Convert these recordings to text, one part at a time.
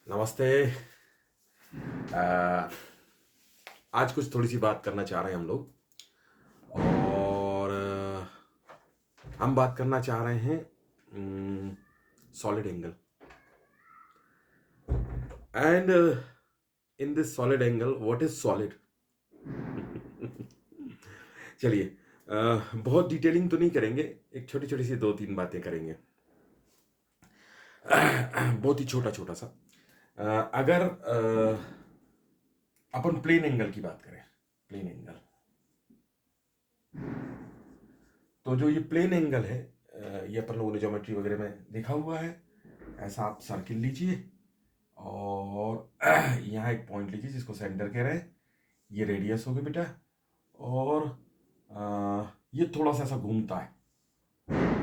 नमस्ते। अ, आज कुछ थोड़ी सी बात करना चाह रहे हैं हम लोग और हम बात करना चाह रहे हैं solid angle and in this solid angle what is solid. चलिए, बहुत डिटेलिंग तो नहीं करेंगे, एक छोटी छोटी सी दो तीन बातें करेंगे। बहुत ही छोटा छोटा सा। अगर अपन प्लेन एंगल की बात करें, प्लेन एंगल, तो जो ये प्लेन एंगल है, ये अपन लोगों ने ज्योमेट्री वगैरह में देखा हुआ है। ऐसा आप सर्किल लीजिए और यहाँ एक पॉइंट लीजिए जिसको सेंटर कह रहे हैं। ये रेडियस हो गया बेटा, और ये थोड़ा सा ऐसा घूमता है,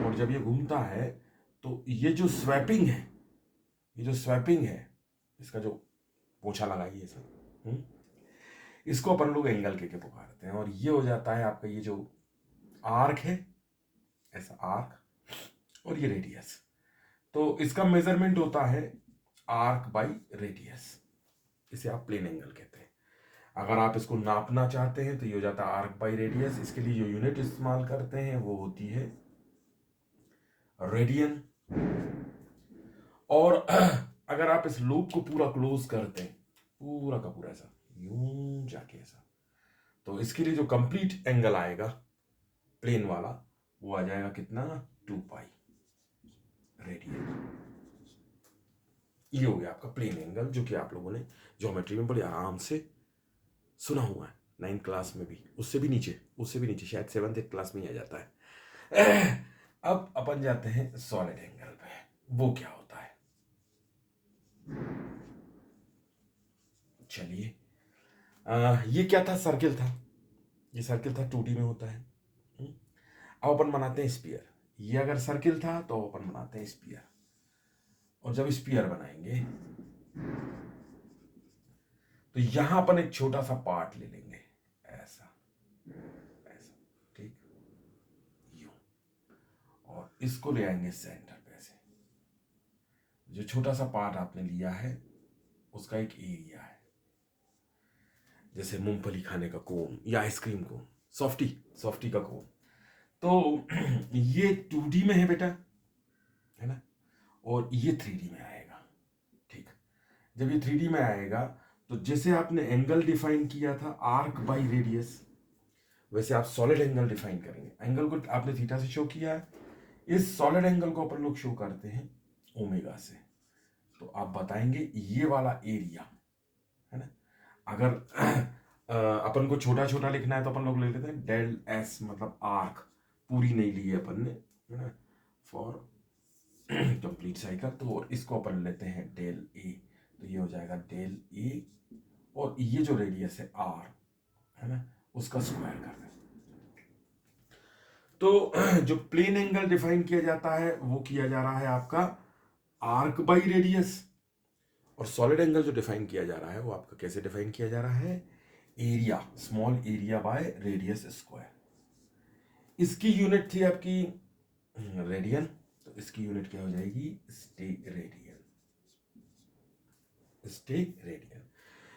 और जब ये घूमता है तो ये जो स्वैपिंग है, ये जो स्वैपिंग है, इसका जो पोछा लगाइए सर, इसको अपन लोग एंगल के पुकारते हैं। और ये हो जाता है आपका ये जो आर्क है, ऐसा आर्क, और ये रेडियस। तो इसका मेजरमेंट होता है आर्क बाई रेडियस। इसे आप प्लेन एंगल कहते हैं। अगर आप इसको नापना चाहते हैं तो ये हो जाता है आर्क बाई रेडियस। इसके लिए जो यूनिट इस्तेमाल करते हैं वो होती है रेडियन। और अगर आप इस लूप को पूरा क्लोज करते हैं, पूरा का पूरा ऐसा यूं जाके ऐसा, तो इसके लिए जो कंप्लीट एंगल आएगा प्लेन वाला, वो आ जाएगा कितना, 2 पाई रेडियन। ये हो गया आपका प्लेन एंगल, जो कि आप लोगों ने ज्योमेट्री में बड़े आराम से सुना हुआ है, 9th क्लास में भी, उससे भी नीचे, उससे भी नीचे, शायद 7th क्लास में ही आ जाता है। अब अपन जाते हैं सॉलिड एंगल पे। वो क्या होता है, चलिए। ये क्या था, सर्किल था। ये सर्किल था, 2D में होता है। अब अपन बनाते हैं स्पीयर। ये अगर सर्किल था तो अपन बनाते हैं स्पीयर। और जब स्पीयर बनाएंगे तो यहां अपन एक छोटा सा पार्ट ले लेंगे, ऐसा ऐसा, ठीक, यूं, और इसको ले आएंगे सेंटर पे से। जो छोटा सा पार्ट आपने लिया है उसका एक एरिया है, जैसे मूंगफली खाने का कोन या आइसक्रीम कोन, सॉफ्टी, सॉफ्टी का कोन। तो ये 2D में है बेटा, है ना, और ये 3D में आएगा। ठीक, जब ये 3D में आएगा तो जैसे आपने एंगल डिफाइन किया था आर्क बाई रेडियस, वैसे आप सॉलिड एंगल डिफाइन करेंगे। एंगल को आपने थीटा से शो किया है, इस सॉलिड एंगल को अपन लोग शो करते हैं ओमेगा से। तो आप बताएंगे ये वाला एरिया, है ना। अगर अपन को छोटा छोटा लिखना है तो अपन लोग ले लेते हैं डेल एस, मतलब आर्क, पूरी नहीं ली है अपन ने, है ना, फॉर कंप्लीट साइकिल। तो और इसको अपन लेते हैं डेल ए, तो ये हो जाएगा डेल ए, और ये जो रेडियस है आर, है ना, उसका स्क्वायर कर दें। तो जो प्लेन एंगल डिफाइन किया जाता है वो किया जा रहा है आपका आर्क बाई रेडियस, और सॉलिड एंगल जो डिफाइन किया जा रहा है वो आपका कैसे डिफाइन किया जा रहा है, area, small area by radius square. इसकी यूनिट थी आपकी रेडियन, तो इसकी यूनिट क्या हो जाएगी, स्टेक रेडियन, स्टेक रेडियन।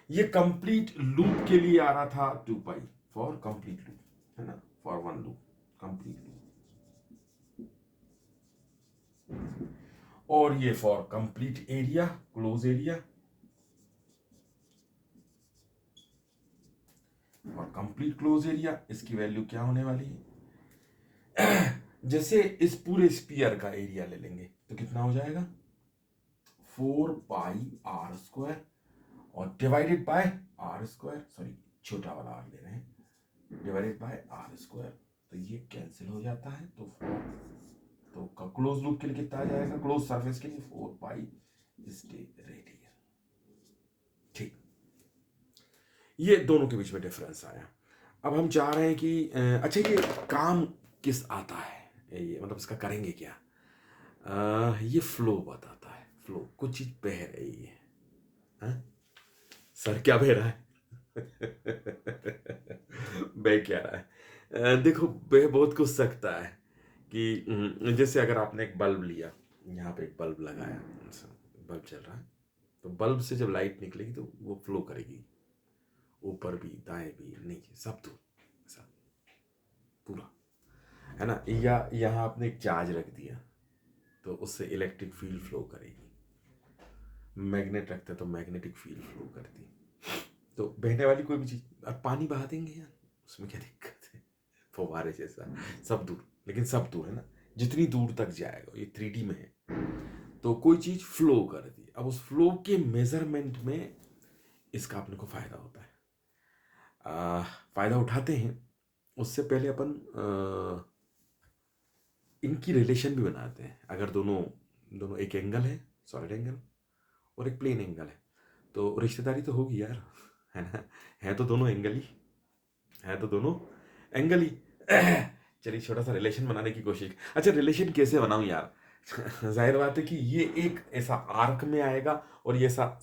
ये कंप्लीट लूप के लिए आ रहा था 2 पाई, फॉर कंप्लीट लूप, है ना, for one loop, complete loop. और ये for complete area, close area, और कंप्लीट क्लोज एरिया, इसकी वैल्यू क्या होने वाली है, जैसे इस पूरे स्पीयर का एरिया ले लेंगे तो कितना हो जाएगा, 4 पाई आर स्क्वायर, और divided by r square, sorry छोटा वाला आर ले रहे हैं, डिवाइडेड बाय आर स्क्वायर। तो ये कैंसिल हो जाता है, तो 4, तो क्लोज लूप के लिए कितना आ जाएगा, क्लोज सरफेस के लिए 4 पाई स्टेक रेडियन। ठीक, ये दोनों के बीच में डिफरेंस आया। अब हम चाह रहे हैं कि अच्छा, ये काम किस आता है, ये मतलब इसका करेंगे क्या, ये फ्लो बताता है, फ्लो, कुछ चीज बह रही है, हाँ? सर क्या बह रहा है? बह क्या रहा है, देखो, बह बहुत कुछ सकता है कि जैसे अगर आपने एक बल्ब लिया, यहाँ पे एक बल्ब लगाया, बल्ब चल रहा है, तो बल्ब से जब लाइट निकलेगी तो वो फ्लो करेगी, ऊपर भी, दाएं भी, नीचे, सब दूर, ऐसा पूरा, है ना। या यहाँ आपने एक चार्ज रख दिया तो उससे इलेक्ट्रिक फील्ड फ्लो करेगी, मैग्नेट रखते तो मैग्नेटिक फील्ड फ्लो करती। तो बहने वाली कोई भी चीज, अब पानी बहा देंगे यार, उसमें क्या दिक्कत है, फव्वारे जैसा, सब दूर, लेकिन सब दूर है ना, जितनी दूर तक जाएगा, ये 3D में है, तो कोई चीज फ्लो करती है। अब उस फ्लो के मेजरमेंट में इसका अपने को फायदा होता है। फायदा उठाते हैं, उससे पहले अपन इनकी रिलेशन भी बनाते हैं। अगर दोनों दोनों एक एंगल है, सॉलिड एंगल, और एक प्लेन एंगल है, तो रिश्तेदारी तो होगी यार, है ना। है तो दोनों एंगल ही, है तो दोनों एंगल ही। चलिए छोटा सा रिलेशन बनाने की कोशिश। अच्छा, रिलेशन कैसे बनाऊं यार? जाहिर बात है कि ये एक ऐसा आर्क में आएगा और ये ऐसा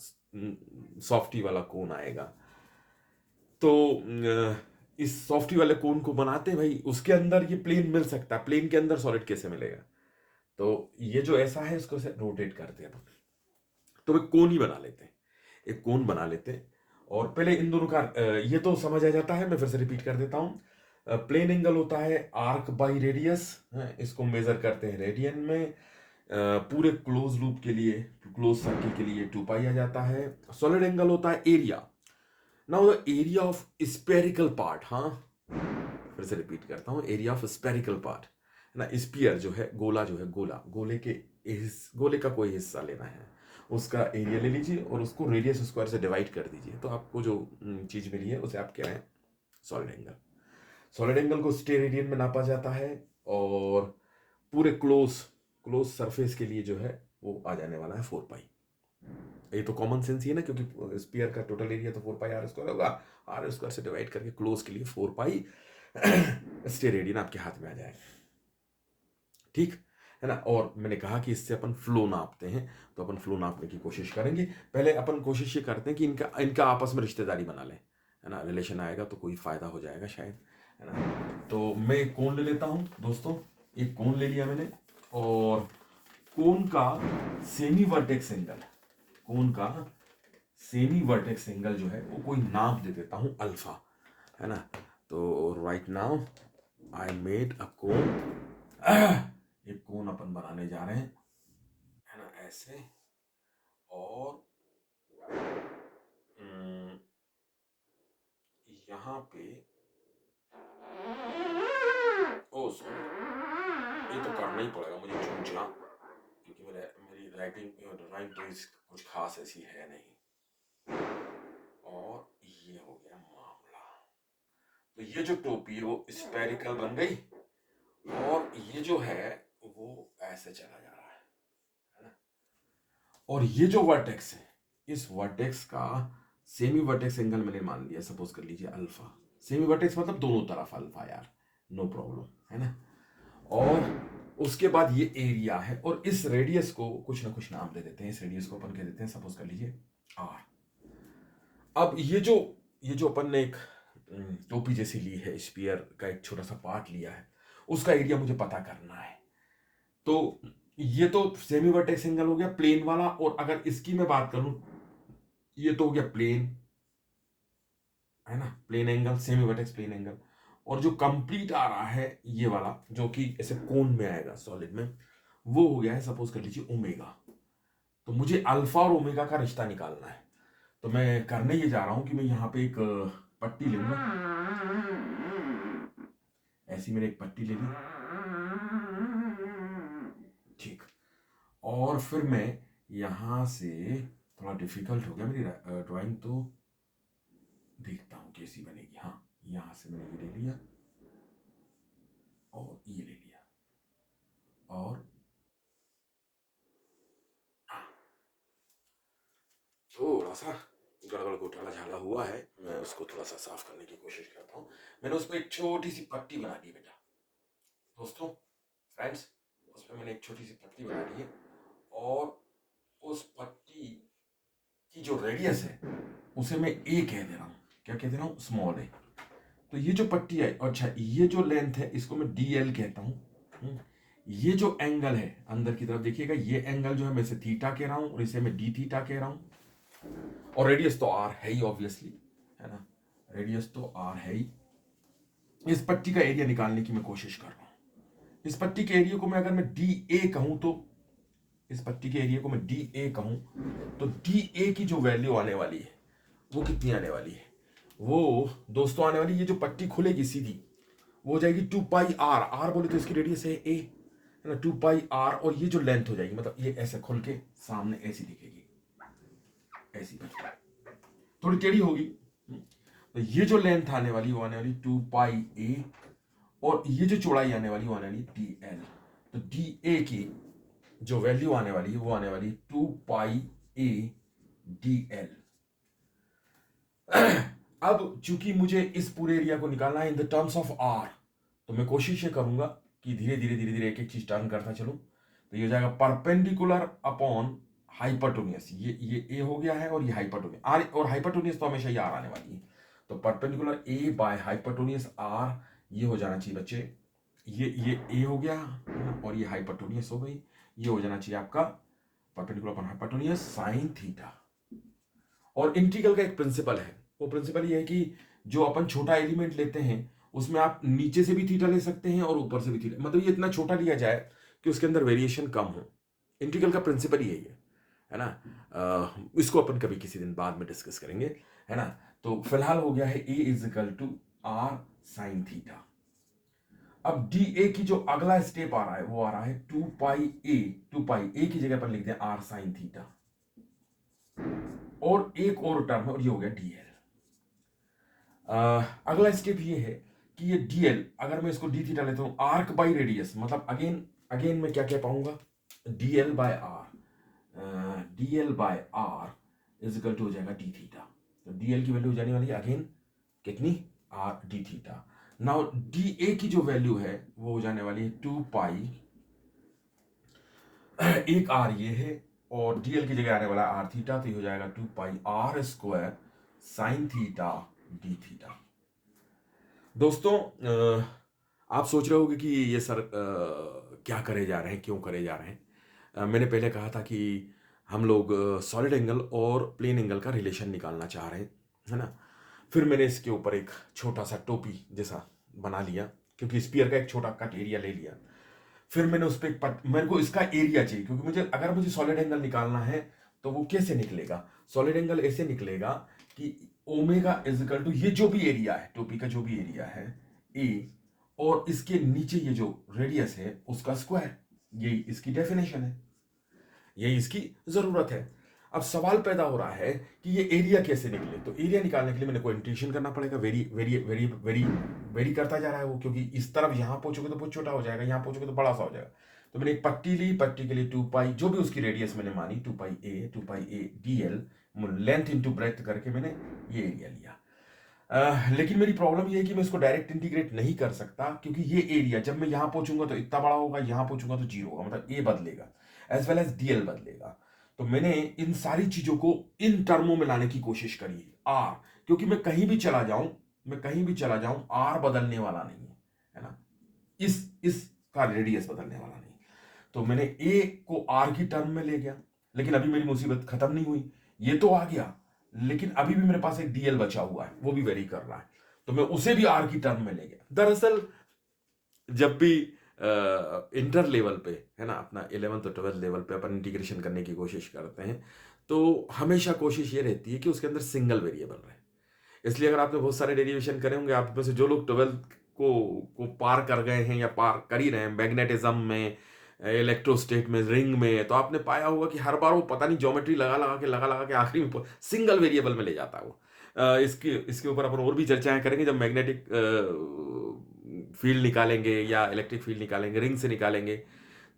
सॉफ्टी वाला कोन आएगा। तो इस सॉफ्टी वाले कोन को बनाते हैं भाई, उसके अंदर ये प्लेन मिल सकता है, प्लेन के अंदर सॉलिड कैसे मिलेगा? तो ये जो ऐसा है इसको से रोटेट करते हैं अपन, तो एक कोन ही बना लेते हैं, एक कोन बना लेते हैं। और पहले इन दोनों का ये तो समझ आ जाता है, मैं फिर से रिपीट कर देता हूं। प्लेन एंगल होता है आर्क बाई रेडियस, इसको मेजर करते हैं रेडियन में। पूरे क्लोज लूप के लिए, क्लोज सर्किल के लिए 2 पाई आ जाता है। सॉलिड एंगल होता है area. Now the area of spherical part, हाँ फिर से रिपीट करता हूँ, एरिया ऑफ स्पेरिकल पार्ट, है ना। स्पीयर जो है, गोला जो है, गोले का कोई हिस्सा लेना है, उसका एरिया ले लीजिए और उसको रेडियस स्क्वायर से डिवाइड कर दीजिए, तो आपको जो चीज मिली है उसे आप कह रहे हैं सॉलिड एंगल। सॉलिड एंगल को स्टेरेडियन में नापा जाता है, और पूरे क्लोज क्लोज सरफेस के लिए जो है वो आ जाने वाला है 4 पाई। ये तो कॉमन सेंस ही है ना, क्योंकि स्पीयर का टोटल एरिया तो 4 पाई आर स्क्वायर होगा, आर स्क्वायर से डिवाइड करके क्लोज के लिए 4 पाई स्टेरेडियन आपके हाथ में आ जाएगा, ठीक है ना। और मैंने कहा कि इससे अपन फ्लो नापते हैं, तो अपन फ्लो नापने की कोशिश करेंगे। पहले अपन कोशिश ये करते हैं कि इनका आपस में रिश्तेदारी बना लें, है ना, रिलेशन आएगा तो कोई फायदा हो जाएगा शायद, है ना। तो मैं एक कोण ले लेता हूं दोस्तों, एक कोण ले लिया मैंने, और कोण का सेमी वर्टेक्स एंगल, कोण का सेमी वर्टेक्स एंगल जो है वो कोई नाम दे देता हूं अल्फा, है ना। तो right now I made a कोण, एक कोण अपन बनाने जा रहे हैं, है ना, ऐसे। और यहाँ पे, ओ सॉरी, ये तो करना ही पड़ेगा मुझे चूंचना, क्योंकि मेरी राइटिंग ड्राइंग तो कुछ खास ऐसी है नहीं। और ये हो गया मामला। तो ये जो टोपी है वो स्पेरिकल बन गई, और ये जो है वो ऐसे चला जा रहा है ना। और ये जो वर्टेक्स है, इस वर्टेक्स का सेमी वर्टेक्स एंगल मैंने मान लिया, सपोज कर लीजिए अल्फा। सेमी वर्टेक्स मतलब दोनों तरफ अल्फा यार, नो प्रॉब्लम, है ना। और उसके बाद ये एरिया है, और इस रेडियस को कुछ ना कुछ नाम दे देते हैं। इस रेडियस को अपन कह देते हैं, सपोज कर लीजिए आर। अब ये जो अपन ने एक टोपी जैसी ली है, स्पीयर का एक छोटा सा पार्ट लिया है, उसका एरिया मुझे पता करना है। तो ये तो सेमी वर्टेक्स एंगल हो गया प्लेन वाला, और अगर इसकी मैं बात करूं, ये तो हो गया प्लेन, है ना, plane angle, semi vertex plane angle. और जो कंप्लीट आ रहा है ये वाला, जो कि ऐसे कोन में आएगा सॉलिड में, वो हो गया है, सपोज कर लीजिए ओमेगा। तो मुझे अल्फा और ओमेगा का रिश्ता निकालना है। तो मैं करने ये जा रहा हूं कि मैं यहाँ पे एक पट्टी लूंगा, ऐसी मैंने एक पट्टी ले ली, ठीक। और फिर मैं यहां से, थोड़ा डिफिकल्ट हो गया मेरी ड्राइंग, तो देखता हूं कैसी बनेगी। हाँ, यहां से मैंने ये ले लिया और ये ले लिया, और थोड़ा सा गड़बड़ घोटाला झाला हुआ है, मैं उसको थोड़ा सा साफ करने की कोशिश करता हूँ। मैंने उस पर एक छोटी सी पट्टी बना दी बेटा, दोस्तों, फ्रेंड्स, उस पर मैंने एक छोटी सी पट्टी बना दी है, और उस पट्टी की जो रेडियस है उसे मैं ए कह दे रहा हूँ। क्या कह दे रहा हूँ? स्मॉल ए। तो ये जो पट्टी है, अच्छा ये जो लेंथ है इसको मैं डी एल कहता हूँ। ये जो एंगल है अंदर की तरफ देखिएगा, ये एंगल जो है मैं इसे थीटा कह रहा हूँ, और इसे मैं डी थीटा कह रहा हूँ। और रेडियस तो आर है ही ऑब्वियसली, है ना, रेडियस तो आर है ही। इस पट्टी का एरिया निकालने की मैं कोशिश कर रहा हूं। इस पट्टी के एरिया को मैं अगर मैं डी ए कहूं तो, इस पट्टी के एरिया को मैं डी ए कहूं तो डी ए की जो वैल्यू आने वाली है वो कितनी आने वाली है? वो दोस्तों आने वाली, ये जो पट्टी खुलेगी सीधी वो हो जाएगी 2 पाई आर। आर बोले तो इसकी रेडियस है ए, है ना, 2 पाई आर। और ये जो लेंथ हो जाएगी, मतलब ये ऐसे खुल के सामने ऐसी दिखेगी, ऐसी पट्टी थोड़ी टेढ़ी होगी। तो ये जो लेंथ आने वाली वो आने वाली 2 पाई ए, और ये जो चौड़ाई आने वाली वो आने वाली डी एल। तो डी ए की जो वैल्यू आने वाली है वो आने वाली 2 पाई ए डी एल। अब चूंकि मुझे इस पूरे एरिया को निकालना है in the terms of r, तो मैं कोशिश ये करूंगा कि धीरे धीरे धीरे धीरे एक एक चीज टर्न करता चलूं। तो ये हो जाएगा परपेंडिकुलर अपॉन हाइपरटोनियस। ये ए हो गया है और ये हाइपरटोनियस आर, और हाइपरटोनियस तो हमेशा ये आर आने वाली है। तो परपेंडिकुलर ए बाय हाइपरटोनियस आर, ये हो जाना चाहिए बच्चे, ये ए हो गया और ये हाइपरटोनियस हो गई। ये हो जाना चाहिए आपका परपेंडिकुलर अपॉन हाइपरटोनियस साइन थीटा। और इंटीग्रल का एक प्रिंसिपल है, वो प्रिंसिपल ये है कि जो अपन छोटा एलिमेंट लेते हैं उसमें आप नीचे से भी थीटा ले सकते हैं और ऊपर से भी थीटा, मतलब ये इतना छोटा लिया जाए कि उसके अंदर वेरिएशन कम हो। इंटीग्रल का प्रिंसिपल ही है ना। इसको अपन कभी किसी दिन बाद में डिस्कस करेंगे, है ना। तो फिलहाल हो गया है A is equal to R sine theta. अब डी ए की जो अगला स्टेप आ रहा है वो आ रहा है 2 पाई ए। 2 पाई ए की जगह पर लिख दें आर साइन थीटा, और एक और टर्म है और ये हो गया डीएल। अगला स्टेप ये है कि ये डीएल, अगर मैं इसको डी थीटा लेता हूं आर्क बाई रेडियस, मतलब अगेन अगेन मैं क्या क्या पाऊंगा, dl by r, dl by r is equal to हो जाएगा डी थीटा। तो डीएल की वैल्यू हो जाने वाली है अगेन कितनी, r d theta. Now d ए की जो वैल्यू है वो हो जाने वाली है 2 पाई, एक आर ये है और डीएल की जगह आने वाला आर थीटा, तो ये हो जाएगा 2 pi are square sine theta D theta. दोस्तों आप सोच रहे होगे कि ये सर क्या करे जा रहे हैं, क्यों करे जा रहे हैं। मैंने पहले कहा था कि हम लोग सॉलिड एंगल और प्लेन एंगल का रिलेशन निकालना चाह रहे हैं, है ना। फिर मैंने इसके ऊपर एक छोटा सा टोपी जैसा बना लिया, क्योंकि स्पीयर का एक छोटा कट एरिया ले लिया। फिर मैंने उस पर मेरे को इसका एरिया चाहिए, क्योंकि मुझे अगर मुझे सॉलिड एंगल निकालना है तो वो कैसे निकलेगा, सॉलिड एंगल ऐसे निकलेगा कि ओमेगा इज इक्वल टू ये जो भी एरिया है, टोपी का जो भी एरिया है ए, और इसके नीचे ये जो रेडियस है उसका स्क्वायर। यही इसकी डेफिनेशन है, यही इसकी जरूरत है। अब सवाल पैदा हो रहा है कि ये एरिया कैसे निकले। तो एरिया निकालने के लिए मैंने कोएफिशिएंट करना पड़ेगा, very very very very very करता जा रहा है वो, क्योंकि इस तरफ यहां पहुंचोगे तो बहुत छोटा हो जाएगा, यहां पहुंचोगे तो बड़ा सा हो जाएगा। तो मैंने एक पट्टी ली, पट्टी के लिए 2 पाई जो भी उसकी रेडियस मैंने मानी 2 pi A D L, length into breadth करके मैंने ये एरिया लिया। लेकिन मेरी प्रॉब्लम ये है कि मैं इसको डायरेक्ट इंटीग्रेट नहीं कर सकता, क्योंकि ये एरिया जब मैं यहां पहुंचूंगा तो इतना बड़ा होगा, यहां पहुंचूंगा तो जीरो होगा, मतलब ए बदलेगा एज वेल एज डीएल बदलेगा। तो मैंने इन सारी चीजों को इन टर्मों में लाने की कोशिश करी आर, क्योंकि मैं कहीं भी चला जाऊं, मैं कहीं भी चला जाऊं आर बदलने वाला नहीं है ना, इसका रेडियस बदलने वाला नहीं। तो मैंने ए को आर की टर्म में ले गया, लेकिन अभी मेरी मुसीबत खत्म नहीं हुई, ये तो आ गया, लेकिन अभी भी मेरे पास एक डीएल बचा हुआ है, वो भी वेरी कर रहा है, तो मैं उसे भी आर की टर्म में ले गया। दरअसल जब भी इंटर लेवल पे, है ना, अपना 11th और 12th लेवल पे अपन इंटीग्रेशन करने की कोशिश करते हैं, तो हमेशा कोशिश ये रहती है कि उसके अंदर सिंगल वेरिएबल रहे। इसलिए अगर आपने बहुत सारे डेरिवेशन करे होंगे, आप में से जो लोग 12th को पार कर गए हैं या पार कर ही रहे हैं मैग्नेटिज्म में, इलेक्ट्रोस्टेट में, रिंग में, तो आपने पाया होगा कि हर बार वो पता नहीं ज्योमेट्री लगा लगा के आखिरी में सिंगल वेरिएबल में ले जाता है वो। इसके ऊपर अपन और भी चर्चाएं करेंगे जब मैग्नेटिक फील्ड निकालेंगे या इलेक्ट्रिक फील्ड निकालेंगे, रिंग से निकालेंगे।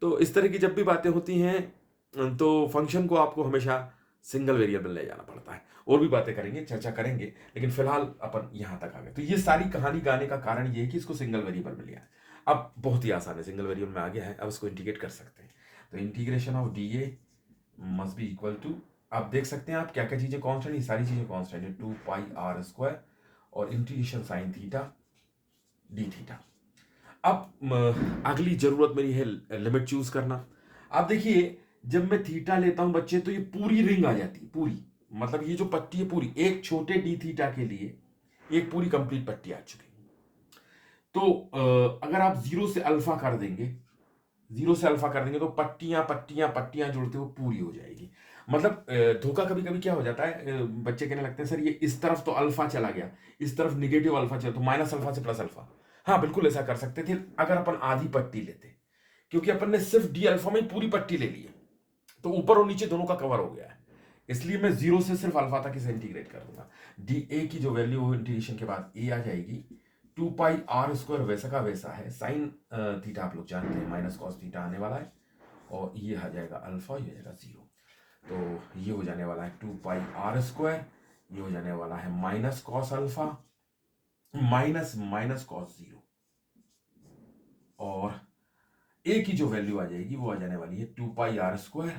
तो इस तरह की जब भी बातें होती हैं तो फंक्शन को आपको हमेशा सिंगल वेरिएबल ले जाना पड़ता है। और भी बातें करेंगे, चर्चा करेंगे, लेकिन फिलहाल अपन यहां तक आ गए। तो ये सारी कहानी गाने का कारण ये है कि इसको सिंगल वेरिएबल में लिया है। अब बहुत ही आसान है, सिंगल वेरिएबल में आ गया है, अब इसको इंटीग्रेट कर सकते हैं। तो integration of d a must be equal to, आप देख सकते हैं आप क्या क्या चीजें कांस्टेंट, ये सारी चीजें कांस्टेंट है, 2 पाई आर स्क्वायर और integration sign theta D theta. अब अगली जरूरत मेरी है लिमिट चूज करना। आप देखिए जब मैं थीटा लेता हूं बच्चे तो ये पूरी रिंग आ जाती है, पूरी मतलब ये जो पट्टी है पूरी एक छोटे डी थीटा के लिए एक पूरी कंप्लीट पट्टी आ चुकी। तो अगर आप जीरो से अल्फा कर देंगे, जीरो से अल्फा कर देंगे तो पट्टियां पट्टियां पट्टियां जुड़ते हुए पूरी हो जाएगी। मतलब धोखा कभी कभी क्या हो जाता है, बच्चे कहने लगते हैं सर ये इस तरफ तो अल्फा चला गया, इस तरफ निगेटिव अल्फा चला, तो माइनस अल्फा से प्लस अल्फा। हाँ बिल्कुल ऐसा कर सकते थे अगर अपन आधी पट्टी लेते, क्योंकि अपन ने सिर्फ डी अल्फा में पूरी पट्टी ले ली है, तो ऊपर और नीचे दोनों का कवर हो गया है। इसलिए मैं जीरो से सिर्फ अल्फा तक इसे इंटीग्रेट कर दूंगा। डी ए की जो वैल्यू हो इंटीग्रेशन के बाद ए आ जाएगी 2 पाई r² वैसा का वैसा है, साइन थीटा आप लोग जानते हैं माइनस कॉस थीटा आने वाला है, और ये आ जाएगा अल्फा, ये आ जाएगा जीरो। तो ये हो जाने वाला है 2 पाई r², ये हो जाने वाला है minus cos alpha minus minus cos zero, और ए की जो वैल्यू आ जाएगी वो आ जाने वाली है 2 पाई r²,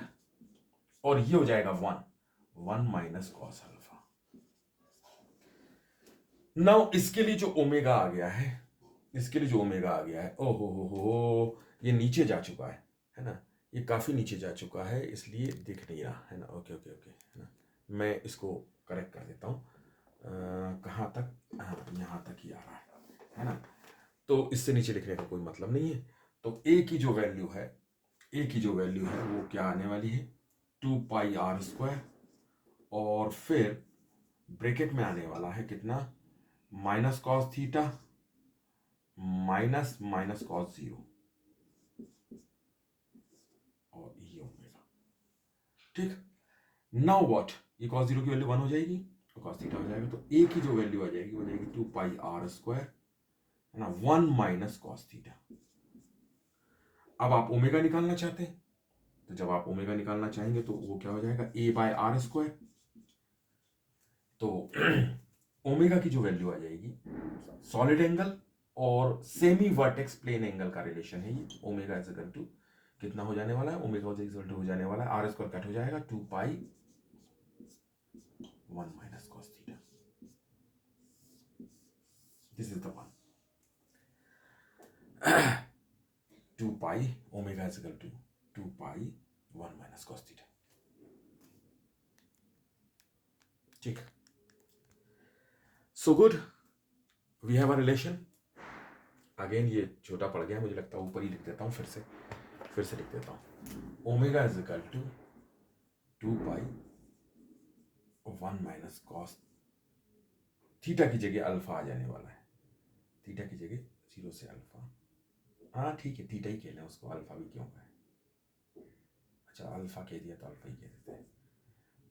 और ये हो जाएगा 1 माइनस कॉस अल्फा। नाउ इसके लिए जो ओमेगा आ गया है, इसके लिए जो ओमेगा आ गया है, ओहो हो, ये नीचे जा चुका है ना, ये काफी नीचे जा चुका है इसलिए दिख नहीं रहा है ना। ओके ओके ओके, है ना, मैं इसको करेक्ट कर देता हूँ। कहाँ तक, हाँ यहाँ तक ही आ रहा है ना। तो इससे नीचे लिखने का कोई मतलब नहीं है। तो ए की जो वैल्यू है, ए की जो वैल्यू है वो क्या आने वाली है 2 पाई r², और फिर ब्रैकेट में आने वाला है कितना, minus cos theta minus minus cos zero, और ये ओमेगा। ठीक, नाउ व्हाट, ये कॉस जीरो की वैल्यू 1 हो जाएगी और कॉस थीटा हो जाएगा, तो ए की जो वैल्यू आ जाएगी वो जाएगी 2 पाई r², है ना, 1 माइनस कॉस थीटा। अब आप ओमेगा निकालना चाहते हैं, तो जब आप ओमेगा निकालना चाहेंगे तो वो क्या हो जाएगा a/r²। तो ओमेगा की जो वैल्यू आ जाएगी, सॉलिड एंगल और सेमी वर्टेक्स प्लेन एंगल का रिलेशन है ये, ओमेगा इज इक्वल टू कितना हो जाने वाला है, ओमेगा इज इक्वल टू हो जाने वाला है r² कट हो जाएगा 2 pi 1 minus cos theta. This is the one. 2 pi omega is equal to 2 pi 1 minus cos theta. ठीक, so good, we have a relation. Again ये छोटा पड़ गया, मुझे लगता है ऊपर ही लिख देता हूँ, फिर से लिख देता हूँ। Omega is equal to 2 pi 1 minus cos theta की जगह अल्फा आ जाने वाला है, थीटा की जगह जीरो से अल्फा, हाँ ठीक है थीटा ही कह लें उसको, अल्फा भी क्यों है, अच्छा अल्फा कह दिया तो अल्फा ही कह देते हैं।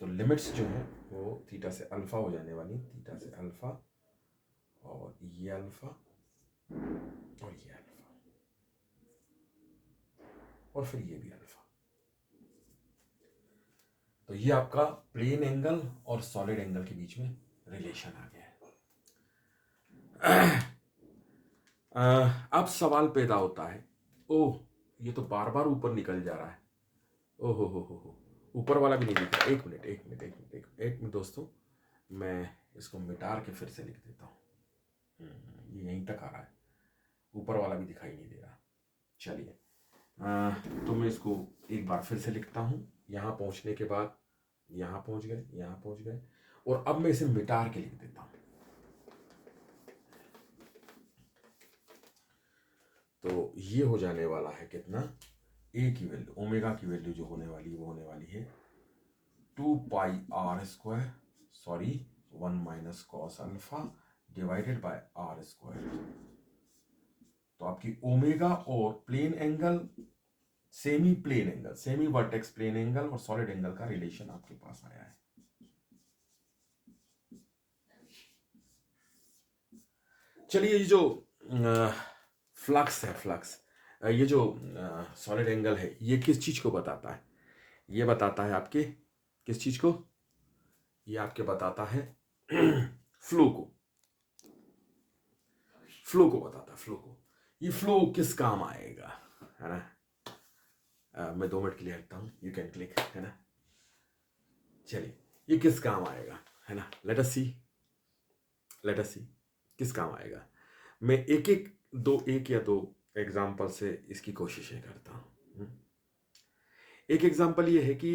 तो लिमिट्स जो है वो थीटा से अल्फा हो जाने वाली, थीटा से अल्फा, और ये अल्फा और ये अल्फा, और फिर ये भी अल्फा। तो ये आपका प्लेन एंगल और सॉलिड एंगल के बीच में रिलेशन आ गया है। अब सवाल पैदा होता है, ओह ये तो बार बार ऊपर निकल जा रहा है, ओहो हो, ऊपर वाला भी नहीं दिख रहा। एक मिनट दोस्तों, मैं इसको मिटा के फिर से लिख देता हूँ। ये यहीं तक आ रहा है, ऊपर वाला भी दिखाई नहीं दे रहा। चलिए, तो मैं इसको एक बार फिर से लिखता हूँ। यहाँ पहुँचने के बाद यहाँ पहुँच गए, और अब मैं इसे मिटा के लिख देता हूँ। तो ये हो जाने वाला है कितना, ए की वैल्यू, ओमेगा की वैल्यू जो होने वाली है वो होने वाली है 2 pi r², sorry 1 minus cos alpha divided by r²। तो आपकी ओमेगा और plane angle, semi plane angle, semi vertex plane angle और सॉलिड एंगल का रिलेशन आपके पास आया है। चलिए, ये जो फ्लक्स है, ये जो सॉलिड एंगल है, ये किस चीज को बताता है, ये बताता है आपके किस चीज को, ये आपके बताता है फ्लो को, बताता है फ्लो को। ये फ्लो किस काम आएगा, है ना। मैं 2 मिनट के लिए हटता हूं, यू कैन क्लिक, है ना। चलिए, ये किस काम आएगा, है ना, लेट अस सी किस काम आएगा। मैं एक या दो एग्जाम्पल से इसकी कोशिशें करता हूं। एक एग्जाम्पल ये है कि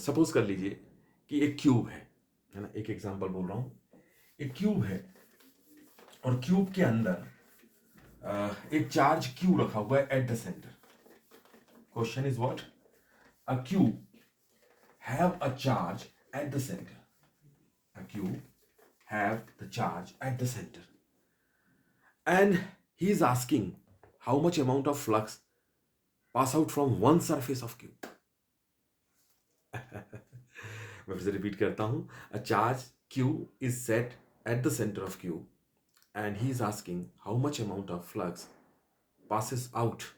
सपोज कर लीजिए कि एक क्यूब है ना, एक एग्जांपल बोल रहा हूं, एक क्यूब है और क्यूब के अंदर एक चार्ज क्यू रखा हुआ है at the centre. Question is what? A cube have a charge at the centre. A cube have the charge at the centre and he is asking how much amount of flux pass out from one surface of cube. मैं फिर से repeat करता हूं. A charge q is set at the center of cube and he is asking how much amount of flux passes out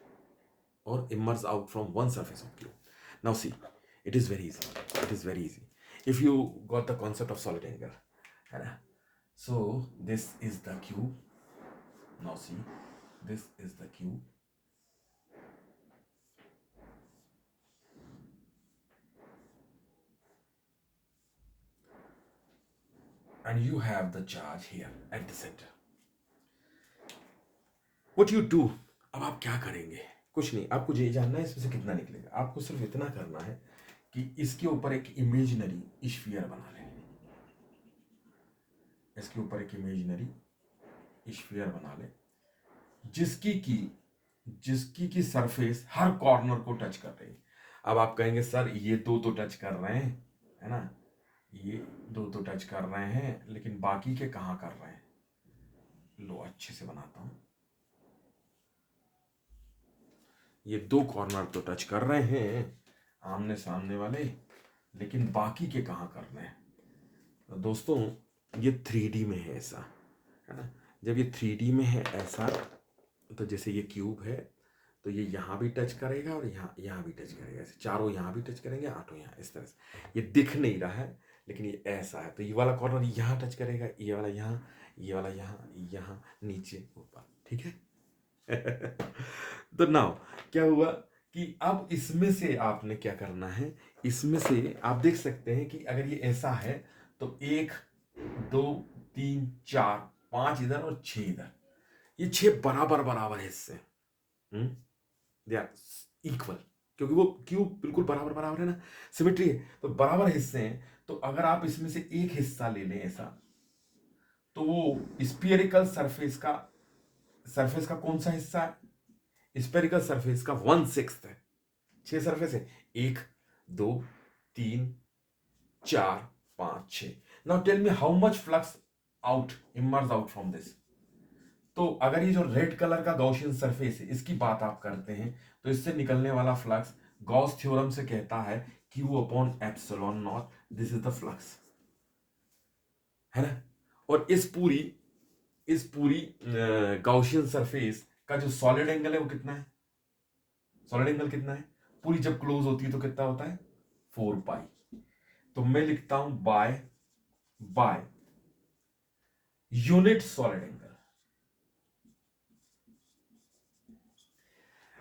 or emerges out from one surface of cube. Now see, it is very easy. It is very easy. If you got the concept of solid angle, है ना? So this is the cube. Now see, this is the cube. And you have the charge here at the center. What you do? अब आप क्या करेंगे? कुछ नहीं, आपको ये जानना है इसमें से कितना निकलेगा. आपको सिर्फ इतना करना है कि इसके ऊपर एक इमेजिनरी स्फीयर बना लें. इसके ऊपर एक इमेजिनरी स्फीयर बना लें जिसकी की सरफेस हर कॉर्नर को टच कर रही है. अब आप कहेंगे सर ये दो तो टच कर रहे हैं, है ना, ये दो तो टच कर रहे हैं, लेकिन बाकी के कहाँ कर रहे हैं? लो अच्छे से बनाता हूं. ये दो कॉर्नर तो टच कर रहे हैं आमने सामने वाले, लेकिन बाकी के कहाँ कर रहे हैं? तो दोस्तों ये 3D में है ऐसा, है ना. जब ये 3D में है ऐसा, तो जैसे ये क्यूब है तो ये यहाँ भी टच करेगा और यहाँ भी टच करेगा. ऐसे चारों यहाँ भी टच करेंगे, आठों यहाँ, इस तरह से. ये दिख नहीं रहा है लेकिन ये ऐसा है. तो ये वाला कॉर्नर यहाँ टच करेगा, ये वाला यहाँ, ये वाला यहाँ, यहाँ, नीचे, ऊपर. ठीक है. तो नाउ क्या हुआ कि अब इसमें से आपने क्या करना है, इसमें से आप देख सकते हैं कि अगर ये ऐसा है तो 1 2 3 4 5 इधर और 6 इधर, ये 6 बराबर बराबर हिस्से, दे आर इक्वल, क्योंकि वो क्यूब बिल्कुल बराबर बराबर है ना, सिमेट्री है, तो बराबर हिस्से हैं. तो अगर आप इसमें से एक हिस्सा ले लें ऐसा, तो वो स्फीयरिकल सरफेस का कौन सा हिस्सा है? स्फेरिकल सरफेस का 1/6 है. 6 सरफेस है, 1 2 3 4 5 6. Now tell me how much flux out emerge out from this. तो अगर ये जो रेड कलर का गॉसियन सरफेस है इसकी बात आप करते हैं, तो इससे निकलने वाला फ्लक्स गॉस थ्योरम से कहता है Q/ε0. This is the flux, है ना. और इस पूरी गॉसियन सरफेस का जो सॉलिड एंगल है वो कितना है? सॉलिड एंगल कितना है? पूरी जब क्लोज होती है तो कितना होता है? 4 पाई. तो मैं लिखता हूं बाय यूनिट सॉलिड एंगल.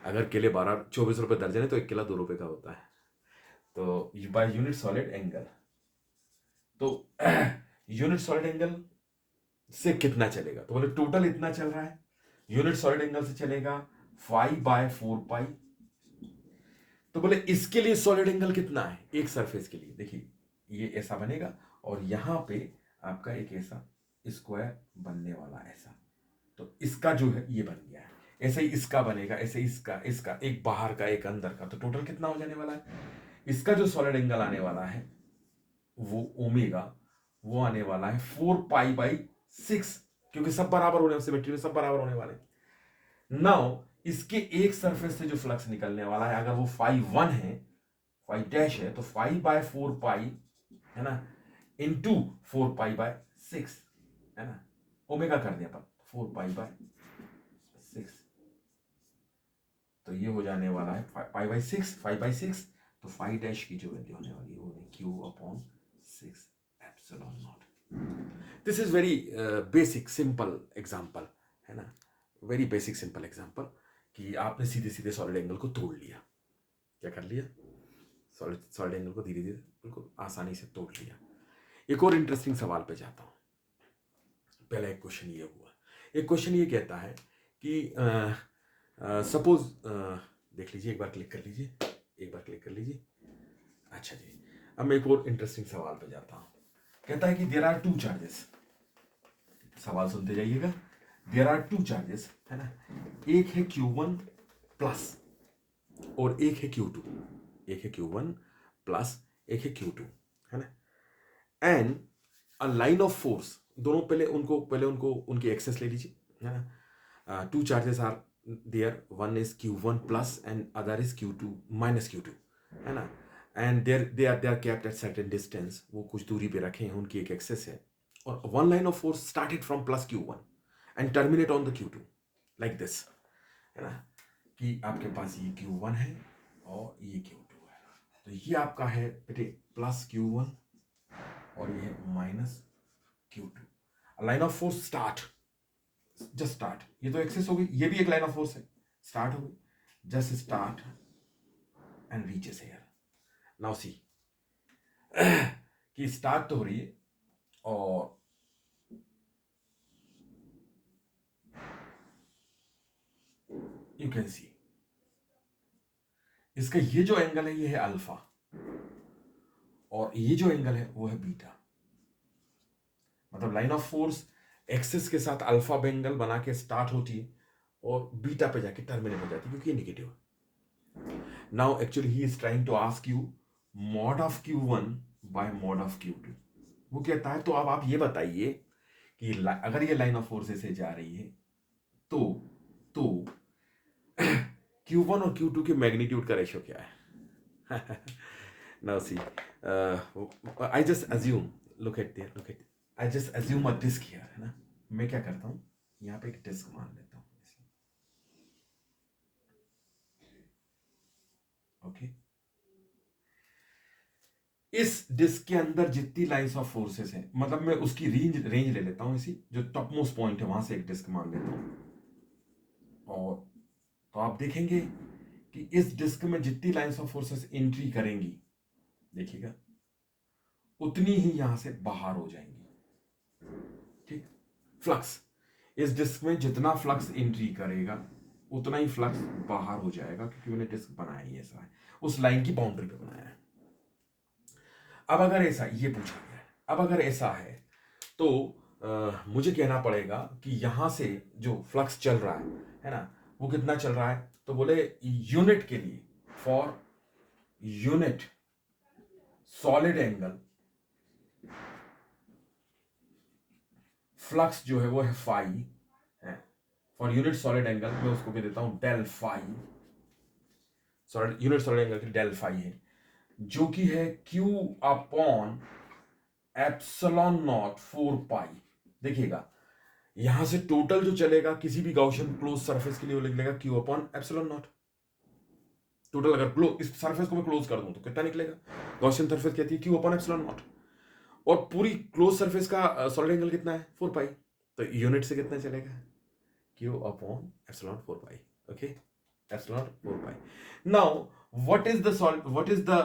अगर केले 24 रुपए दर्जन है तो एक केला 2 रुपए का होता है. तो बाय यूनिट सॉलिड एंगल, तो यूनिट सॉलिड एंगल से कितना चलेगा? तो बोले टोटल इतना चल रहा है. यूनिट सॉलिड एंगल से चलेगा 5/4 पाई. तो बोले इसके लिए सॉलिड एंगल कितना है एक सरफेस के लिए? देखिए ये ऐसा बनेगा और यहां पे आपका एक ऐसा स्क्वायर बनने वाला ऐसा. तो इसका जो है ये बन गया है. ऐसे ही इसका बनेगा, ऐसे इसका एक बाहर का एक अंदर का. तो टोटल कितना हो जाने वाला है? इसका जो सॉलिड एंगल आने वाला है वो ओमेगा, वो आने वाला है 4 पाई/6, क्योंकि सब बराबर होने, सिमेट्री में सब बराबर होने वाले. नाउ इसके एक सरफेस से जो फ्लक्स निकलने वाला है, अगर वो φ1 है, φ' है, तो 5/4 पाई, है ना, इंटू 4 पाई/6, है ना, ओमेगा कर दिया अपन 4 पाई/6. तो ये हो जाने वाला है पाई/6, 5/6. तो φ' की जो वैल्यू होने वाली है वो Q/6ε0. This is very basic simple example, है ना, वेरी बेसिक सिंपल एग्जाम्पल, कि आपने सीधे सीधे सॉलिड एंगल को तोड़ लिया. क्या कर लिया? सॉलिड एंगल को धीरे धीरे बिल्कुल आसानी से तोड़ लिया. एक और इंटरेस्टिंग सवाल पे जाता हूं. पहला एक क्वेश्चन ये हुआ. एक क्वेश्चन ये कहता है कि सपोज, देख लीजिए, एक बार क्लिक कर लीजिए. अच्छा जी, अब मैं एक और इंटरेस्टिंग सवाल पे जाता हूं। कहता है कि देयर आर टू चार्जेस, सवाल सुनते जाइएगा। देयर आर टू चार्जेस, है ना, एक है Q1 प्लस और एक है Q2, एक है Q1 प्लस एक है Q2, है ना, and a line of force, दोनों पहले उनको उनकी एक्सेस ले लीजिए, है ना। Two charges are there, one is Q1 plus and other is Q2 minus Q2, है ना, and they are kept at certain distance, वो कुछ दूरी पे रखे हैं, उनकी एक एक्सेस है, और one line of force started from plus Q1 and terminate on the Q2 like this, है ना, कि आपके पास ये Q1 है और ये Q2 है। तो ये आपका है बेटे प्लस Q1 और ये है minus Q2। Line of force start, just start, ये तो एक्सेस हो गई, ये भी एक लाइन ऑफ फोर्स है, स्टार्ट हो गई, just start and reaches here. Now see कि स्टार्ट तो हो रही है और यू कैन सी इसका ये जो एंगल है ये है अल्फा और ये जो एंगल है वो है बीटा। मतलब लाइन ऑफ फोर्स एक्सिस के साथ अल्फा एंगल बना के स्टार्ट होती है और बीटा पे जाके टर्मिनेट हो जाती है क्योंकि ये नेगेटिव है। Now actually he is trying to ask you mod of Q1 by mod of Q2। वो कहता है तो अब आप ये बताइए कि अगर ये लाइन ऑफ फोर्स से जा रही है तो Q1 और Q2 के मैग्नीट्यूड का रेशियो क्या है? Now see, I just assume, look at I just assume a disk here, है ना। मैं क्या करता हूं, यहां पे एक डिस्क मान लेता हूं, ओके। इस डिस्क के अंदर जितनी लाइंस ऑफ फोर्सेस हैं, मतलब मैं उसकी रेंज ले लेता हूं, इसी जो टॉप मोस्ट पॉइंट है वहां से एक डिस्क मान लेता हूं, और तो आप देखेंगे कि इस डिस्क में जितनी लाइंस ऑफ फोर्सेस एंट्री करेंगी, देखिएगा, उतनी ही यहां से बाहर हो जाएंगी, ठीक। फ्लक्स, इस डिस्क में जितना फ्लक्स एंट्री करेगा उतना ही फ्लक्स बाहर हो जाएगा, क्योंकि मैंने डिस्क बनाया ही ऐसा है, उस लाइन की बाउंड्री पे बनाया है। अब अगर ऐसा, ये पूछा गया है, अब अगर ऐसा है तो मुझे कहना पड़ेगा कि यहां से जो फ्लक्स चल रहा है ना, वो कितना चल रहा है, तो बोले यूनिट के लिए, for unit solid angle flux जो है वो है फाई, है, फॉर यूनिट सॉलिड एंगल मैं उसको भी देता हूं del phi, solid unit solid angle की डेल फाई है, जो कि है Q upon epsilon not 4 pi. देखिएगा यहां से टोटल जो चलेगा किसी भी गॉसियन क्लोज सरफेस के लिए वो लिख लेगा Q upon epsilon not. Total अगर क्लोज, इस सरफेस को मैं क्लोज कर दूं तो कितना निकलेगा, गॉसियन सरफेस कहती है Q अपॉन एप्सिलॉन नॉट, और पूरी क्लोज सरफेस का सॉलिड एंगल कितना है 4 पाई, तो यूनिट से कितना चलेगा Q upon epsilon 4 pi, okay, epsilon 4 pi. Now what is the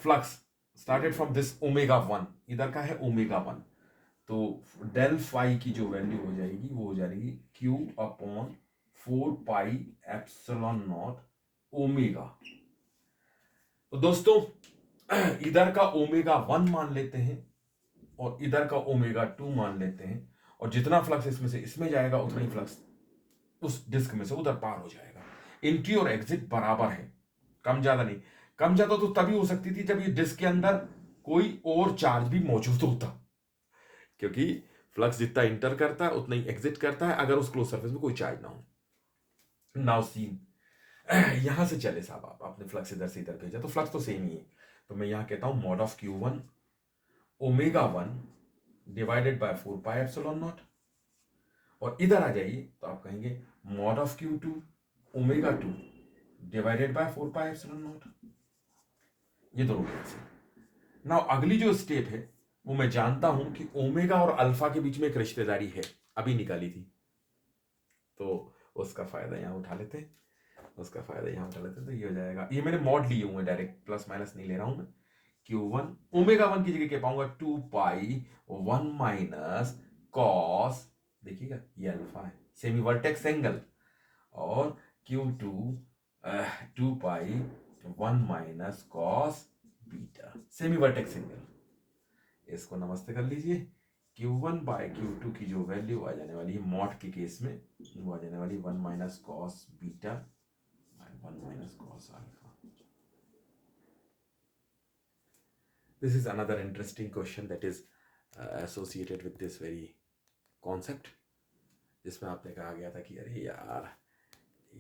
flux started from this omega 1, इधर का है ओमेगा 1, तो डेल फाई की जो वैल्यू हो जाएगी वो हो जाएगी Q upon 4 pi epsilon not omega. तो दोस्तों इधर का ओमेगा 1 मान लेते हैं और इधर का ओमेगा 2 मान लेते हैं, और जितना फ्लक्स इसमें से इसमें जाएगा उतना ही फ्लक्स उस डिस्क में से उधर पार हो जाएगा। एंट्री और एग्जिट बराबर है, कम ज्यादा नहीं। कम ज्यादा तो तभी हो सकती थी जब ये डिस्क के अंदर कोई और चार्ज भी मौजूद होता, क्योंकि फ्लक्स जितना इंटर करता है उतना ही एग्जिट करता है अगर उस क्लोज सरफेस में कोई चार्ज ना हो। नाउ सीन यहां से चले साहब, आपने फ्लक्स इधर से इधर भेजा तो फ्लक्स तो सेम ही है, तो मैं यहां कहता हूं mod of Q1 omega 1 divided by 4 pi epsilon not, और इधर आ जाइए तो आप कहेंगे mod of Q2 omega 2 divided by 4 pi epsilon not. ये दोनों कैंसिल। नाउ अगली जो स्टेप है वो मैं जानता हूं कि ओमेगा और अल्फा के बीच में एक रिश्तेदारी है, अभी निकाली थी, तो उसका फायदा यहां उठा लेते हैं, तो ये हो जाएगा, ये मैंने मॉड लिए हुए डायरेक्ट, प्लस माइनस नहीं ले रहा हूं मैं। Q1 ओमेगा 1 की जगह क्या पाऊंगा 2 पाई 1 माइनस कॉस, देखिएगा ये अल्फा है, सेमी वर्टेक्स एंगल, और Q2 2 pi 1 minus cos beta. Semi vertex angle. इसको नमस्ते कर लीजिए। Q1 बाय Q2 की जो वैल्यू आ जाने वाली है मॉड के केस में, वो आ जाने वाली 1 minus cos beta by 1 minus cos alpha. This is another interesting question that is associated with this very concept, जिसमें आपने कहा गया था कि अरे यार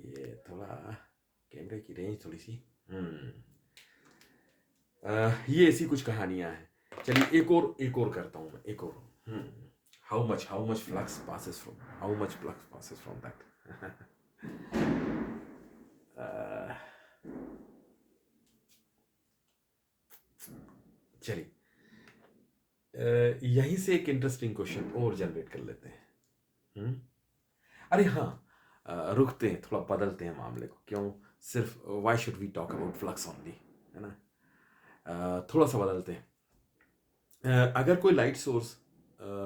ये थोड़ा कैमरे की रेंज थोड़ी सी ये ऐसी कुछ कहानियां हैं। चलिए एक और करता हूं मैं, एक और। How much flux passes from that. चलिए यहीं से एक इंटरेस्टिंग क्वेश्चन और जनरेट कर लेते हैं। अरे हाँ, रुकते हैं, थोड़ा बदलते हैं मामले को। क्यों सिर्फ why should we talk about flux only, है ना? थोड़ा सा बदलते हैं। अगर कोई लाइट सोर्स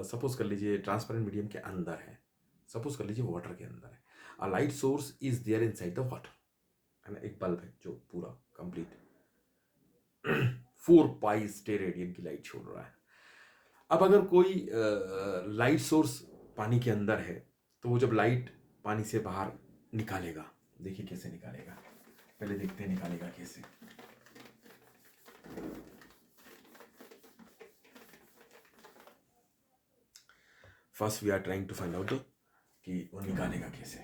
सपोज कर लीजिए ट्रांसपेरेंट मीडियम के अंदर है, सपोज कर लीजिए वाटर के अंदर है, a light source is there inside the water, है ना? एक बल्ब है जो पूरा कंप्लीट 4 पाई स्टे रेडियन की लाइट छोड़ रहा है। अब अगर कोई लाइट सोर्स पानी के अंदर है, तो वो जब लाइट पानी से बाहर निकालेगा, देखिए कैसे निकालेगा, पहले देखते हैं निकालेगा कैसे। First we are trying to find out कि वो निकालेगा कैसे।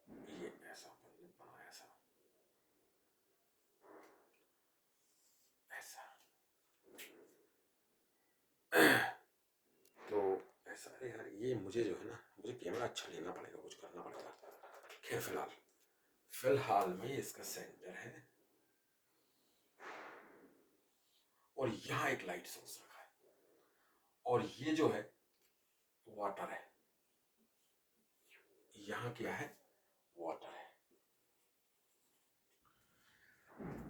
ये ऐसा बनाया, ऐसा ऐसा तो ऐसा। अरे यार ये मुझे जो है ना, मुझे कैमरा अच्छा लेना पड़ेगा, कुछ करना पड़ेगा। खैर फिलहाल में इसका सेंटर है और यहाँ एक लाइट सोर्स रखा है, और ये जो है वाटर है, यहाँ क्या है, वाटर है।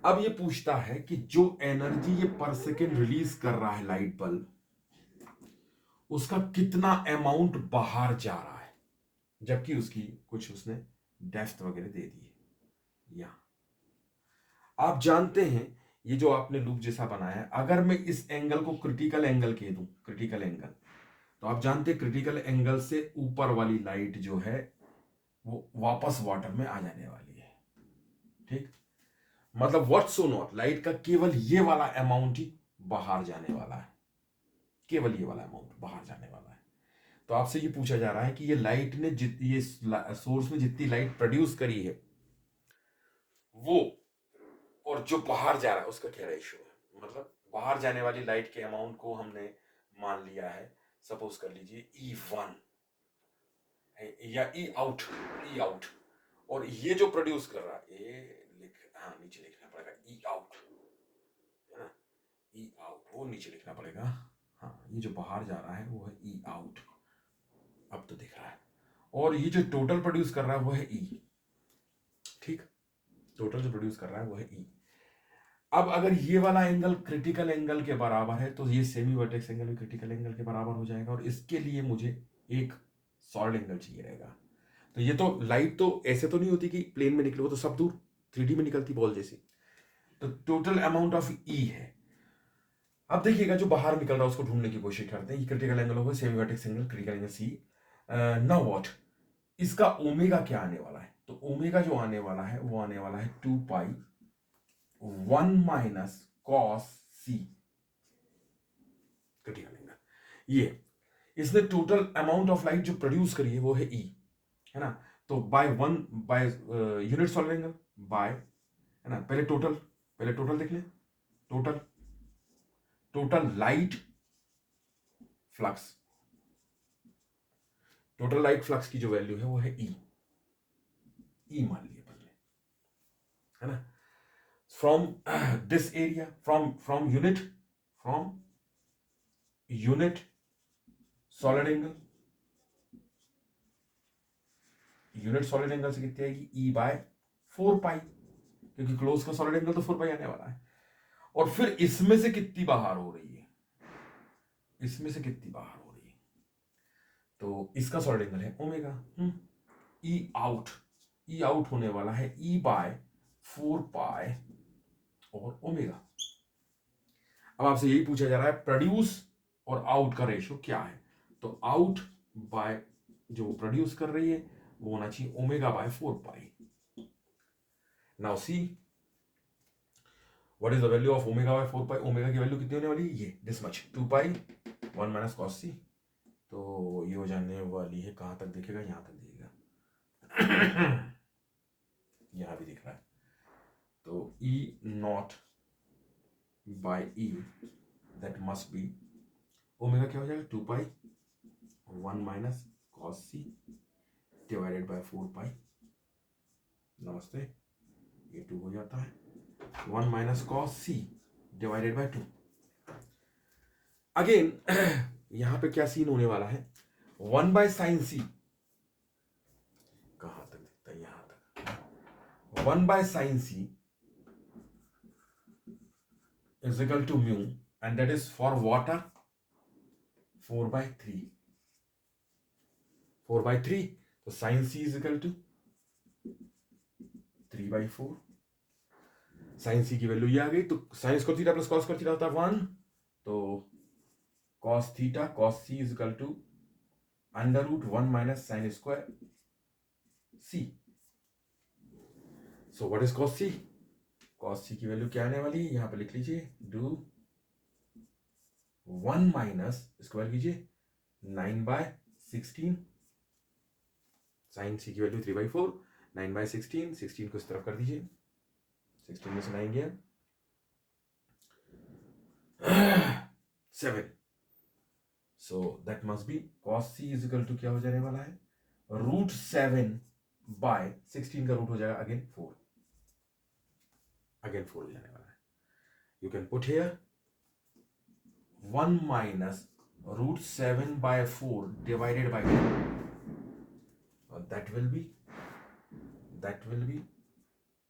अब ये पूछता है कि जो एनर्जी ये पर सेकेंड रिलीज कर रहा है लाइट बल्ब, उसका कितना अमाउंट बाहर जा रहा है, जबकि उसकी कुछ उसने डेप्थ वगैरह दे दी है। यहां आप जानते हैं ये जो आपने लूप जैसा बनाया है, अगर मैं इस एंगल को क्रिटिकल एंगल कह दूं, क्रिटिकल एंगल, तो आप जानते हैं क्रिटिकल एंगल से ऊपर वाली लाइट जो है वो वापस वाटर में आ जाने वाली है। ठीक, मतलब व्हाट सो नॉट, लाइट का केवल ये वाला अमाउंट ही बाहर जाने वाला है, केवल ये वाला अमाउंट बाहर जाने वाला है। तो आपसे ये पूछा जा रहा है कि ये लाइट ने ये सोर्स में जितनी लाइट प्रोड्यूस करी है वो, और जो बाहर जा रहा है उसका क्या रेशियो है। मतलब बाहर जाने वाली लाइट के अमाउंट को हमने मान लिया है, सपोज कर लीजिए E1 या ई आउट, और ये जो प्रोड्यूस कर रहा है, हाँ नीचे लिखना पड़ेगा ई आउट, है ना? ई आउट वो नीचे लिखना पड़ेगा। हाँ, ये जो बाहर जा रहा है वो है ई आउट, अब तो दिख रहा है। और ये जो टोटल प्रोड्यूस कर रहा है वो है ई। ठीक, टोटल जो प्रोड्यूस कर रहा है वो है ई। अब अगर ये वाला एंगल क्रिटिकल एंगल के बराबर है, तो ये सेमी वर्टेक्स एंगल भी क्रिटिकल एंगल के बराबर हो जाएगा, और इसके लिए मुझे एक सॉलिड एंगल चाहिए रहेगा। तो ये तो लाइट तो ऐसे तो नहीं होती कि प्लेन में निकले, वो तो सब दूर 3D में निकलती बॉल जैसी। तो टोटल अमाउंट ऑफ ई है। अब देखिएगा जो बाहर निकल रहा है उसको ढूंढने की कोशिश करते हैं। ये क्रिटिकल एंगल होगा, semi vertex angle, critical angle c. Now what, इसका ओमेगा क्या आने वाला है? तो ओमेगा जो आने वाला है वो आने वाला है 2 पाई 1 माइनस कॉस सी, क्रिटिकल एंगल। ये इसने टोटल अमाउंट ऑफ लाइट जो प्रोड्यूस करी है वो है ई, है ना? तो by unit solid angle by, है ना? पहले टोटल देख ले, total light flux, total light flux की जो वैल्यू है वो है ई मान लिया पहले, है ना? From this area, from unit solid angle, unit solid angle से कितनी आएगी? ई बाय 4 पाई, क्योंकि क्लोज का सॉलिड एंगल तो 4 पाई आने वाला है। और फिर इसमें से कितनी बाहर हो रही है, इसमें से कितनी बाहर हो रही है, तो इसका सॉलिड एंगल है ओमेगा। ई आउट होने वाला है ई बाय 4 पाई और ओमेगा। अब आपसे यही पूछा जा रहा है प्रोड्यूस और आउट का रेशियो क्या है, तो आउट बाय जो प्रोड्यूस कर रही है वो होना चाहिए omega by 4 pi. Now see what is the value of omega by 4 pi. Omega की वैल्यू कितनी होने वाली है, ये this much 2 pi 1 minus cos C, तो ये हो जाने वाली है, कहां तक दिखेगा, यहां तक दिखेगा यहां भी दिख रहा है, तो E naught by E that must be omega क्या हो जाएगा 2 pi 1 minus cos C divided by 4 pi. नमस्ते, ये 2 हो जाता है 1 minus cos C divided by 2। Again यहां पे क्या सीन होने वाला है, 1 बाय साइन सी, कहां तक दिखता है, यहां तक 1 by sine C is equal to mu and that is for water 4/3 4/3, तो sine C is equal to 3/4। Sine C की वैल्यू ये आ गई, तो sine square theta plus cos square theta होता है 1, तो cos theta cos C is equal to √1 minus sine square C. So what is cos C, cos C की value क्या आने वाली है, यहां पे लिख लीजिए, डू 1 माइनस स्क्वायर कीजिए 9/16, साइन सी की वैल्यू 3/4, 9/16, 16 को इस तरफ कर दीजिए, 16 में से 9 गया 7, so that must be cos C is equal to क्या हो जाने वाला है, √7/16 का रूट हो जाएगा अगेन 4, अगेन 4 हो जाने वाला है। You can put here 1 minus √7/4 divided by 2, और that will be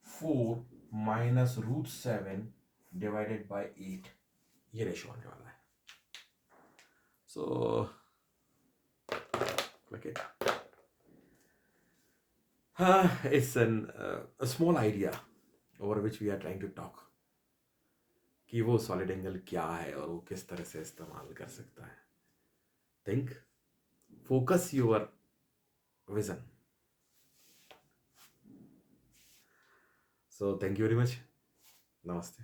4 minus √7 divided by 8, ये रेशियो आने वाला है। So okay, it's a small idea over which we are trying to talk कि वो सॉलिड एंगल क्या है और वो किस तरह से इस्तेमाल कर सकता है। Think, focus your vision. So thank you very much. Namaste.